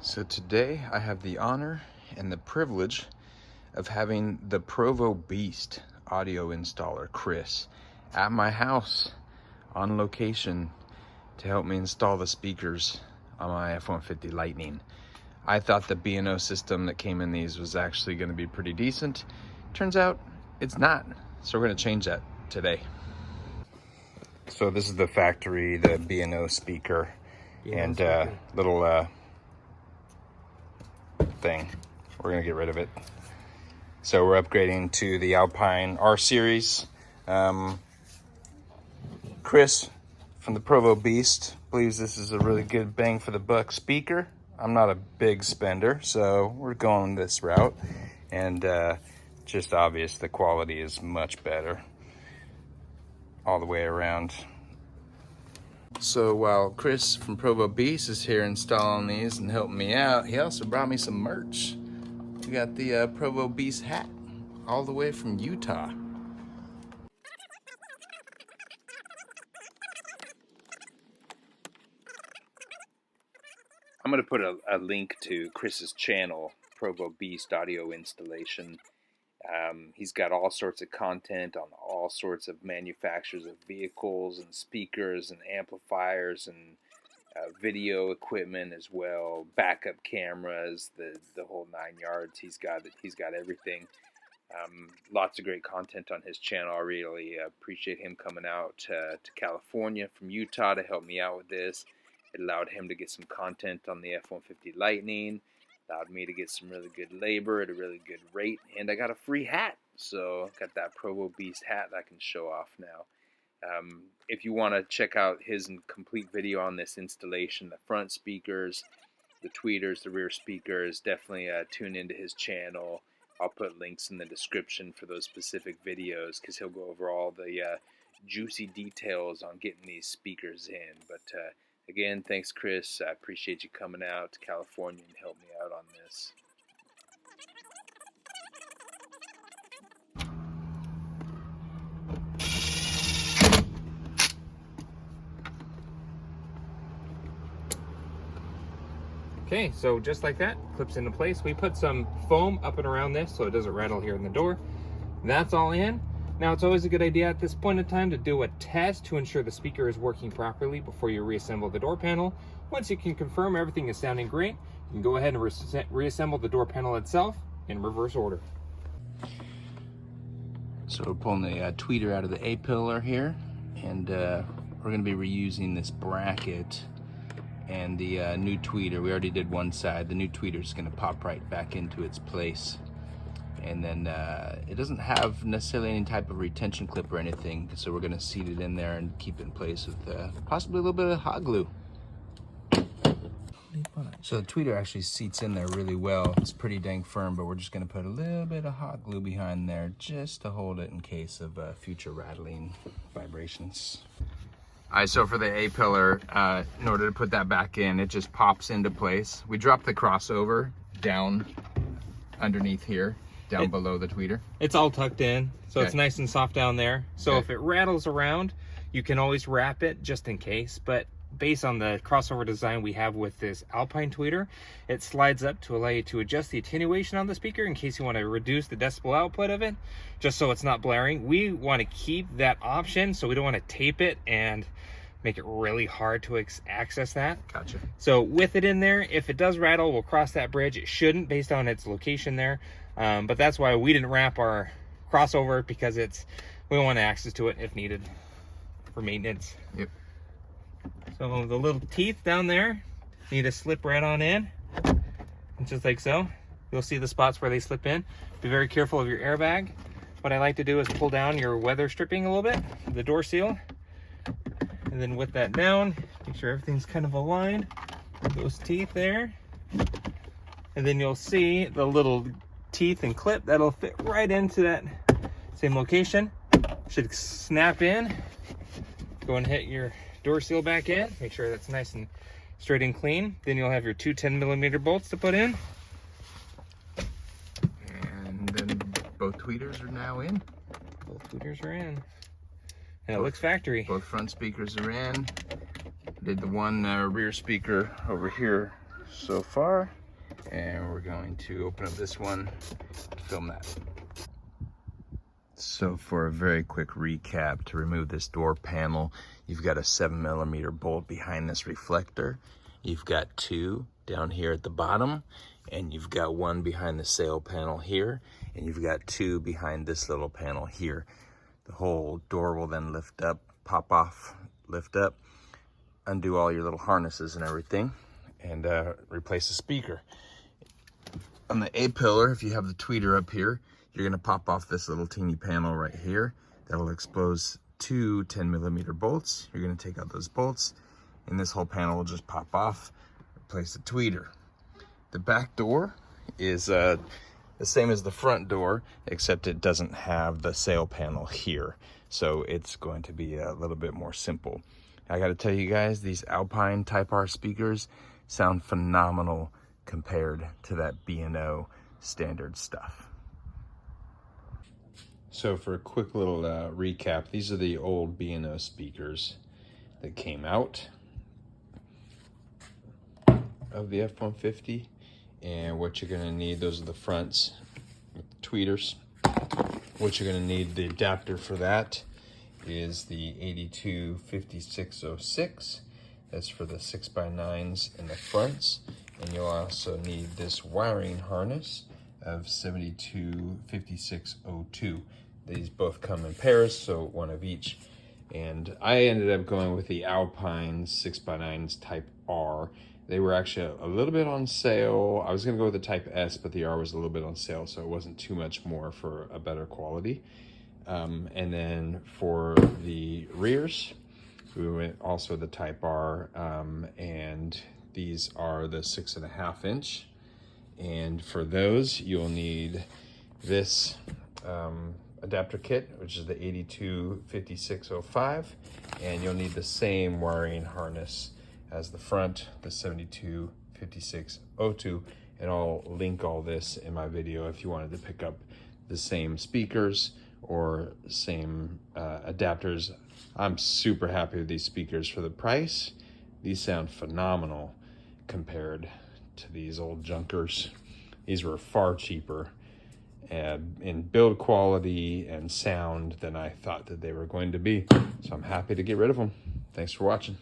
So today I have the honor and the privilege of having the Provo Beast Audio Installer, Chris, at my house on location to help me install the speakers on my F150 Lightning. I thought the B&O system that came in these was actually going to be pretty decent. Turns out it's not, so we're going to change that today. So this is the factory, the B&O speaker, and little thing. We're gonna get rid of it. So we're upgrading to the Alpine R series. Chris from the Provo Beast believes this is a really good bang for the buck speaker. I'm not a big spender, so we're going this route, and just obvious the quality is much better all the way around. So while Chris from Provo Beast is here installing these and helping me out, he also brought me some merch. We got the Provo Beast hat all the way from Utah. I'm gonna put a link to Chris's channel, Provo Beast Audio Installation. He's got all sorts of content on all sorts of manufacturers of vehicles and speakers and amplifiers and video equipment as well, backup cameras, the whole 9 yards. He's got everything. Lots of great content on his channel. I really appreciate him coming out to California from Utah to help me out with this. It allowed him to get some content on the F-150 Lightning. Allowed me to get some really good labor at a really good rate, and I got a free hat. So I got that Provo Beast hat that I can show off now. If you want to check out his complete video on this installation, the front speakers, the tweeters, the rear speakers, definitely tune into his channel. I'll put links in the description for those specific videos because he'll go over all the juicy details on getting these speakers in. But again, thanks, Chris. I appreciate you coming out to California and helping me out on this. Okay, so just like that, clips into place. We put some foam up and around this so it doesn't rattle here in the door. That's all in. Now, it's always a good idea at this point in time to do a test to ensure the speaker is working properly before you reassemble the door panel. Once you can confirm everything is sounding great, you can go ahead and reassemble the door panel itself in reverse order. So we're pulling the tweeter out of the A-pillar here, and we're going to be reusing this bracket and the new tweeter. We already did one side. The new tweeter is going to pop right back into its place. And then it doesn't have necessarily any type of retention clip or anything, so we're going to seat it in there and keep it in place with possibly a little bit of hot glue. So the tweeter actually seats in there really well. It's pretty dang firm, but we're just going to put a little bit of hot glue behind there just to hold it in case of future rattling vibrations. All right, so for the A-pillar, in order to put that back in, it just pops into place. We drop the crossover down underneath here, down below the tweeter. It's all tucked in, so Okay. It's nice and soft down there. So if it rattles around, you can always wrap it just in case. But based on the crossover design we have with this Alpine tweeter, it slides up to allow you to adjust the attenuation on the speaker in case you want to reduce the decibel output of it, just so it's not blaring. We want to keep that option, so we don't want to tape it and make it really hard to access that. Gotcha. So with it in there, if it does rattle, we'll cross that bridge. It shouldn't based on its location there. But that's why we didn't wrap our crossover, because we don't want access to it if needed for maintenance. Yep. So the little teeth down there need to slip right on in, and just like so. You'll see the spots where they slip in. Be very careful of your airbag. What I like to do is pull down your weather stripping a little bit, the door seal, and then with that down, make sure everything's kind of aligned with those teeth there. And then you'll see the little teeth and clip that'll fit right into that same location. Should snap in. Go and hit your door seal back in. Make sure that's nice and straight and clean. Then you'll have your two 10mm bolts to put in. And then both tweeters are now in. Both tweeters are in. And it looks factory. Both front speakers are in. Did the one rear speaker over here so far. And we're going to open up this one to film that. So for a very quick recap, to remove this door panel, you've got a 7mm bolt behind this reflector. You've got 2 down here at the bottom, and you've got 1 behind the sail panel here, and you've got 2 behind this little panel here. The whole door will then lift up, pop off, lift up, undo all your little harnesses and everything, and replace the speaker. On the A-pillar, if you have the tweeter up here, you're gonna pop off this little teeny panel right here. That'll expose 2 10mm bolts. You're gonna take out those bolts, and this whole panel will just pop off, replace the tweeter. The back door is the same as the front door, except it doesn't have the sail panel here. So it's going to be a little bit more simple. I gotta tell you guys, these Alpine Type R speakers sound phenomenal compared to that B&O standard stuff. So for a quick little recap, these are the old B&O speakers that came out of the F150, and what you're going to need, those are the fronts with the tweeters. What you're going to need, the adapter for that is the 825606. That's for the 6x9s in the fronts, and you'll also need this wiring harness of 725602. These both come in pairs, so 1 of each. And I ended up going with the Alpine 6x9s Type R. They were actually a little bit on sale. I was gonna go with the Type S, but the R was a little bit on sale, so it wasn't too much more for a better quality. And then for the rears, we went also the Type R, and these are the 6.5 inch. And for those, you'll need this adapter kit, which is the 825605, and you'll need the same wiring harness as the front, the 725602, and I'll link all this in my video if you wanted to pick up the same speakers or same adapters. I'm super happy with these speakers for the price. These sound phenomenal compared to these old junkers. These were far cheaper in build quality and sound than I thought that they were going to be. So I'm happy to get rid of them. Thanks for watching.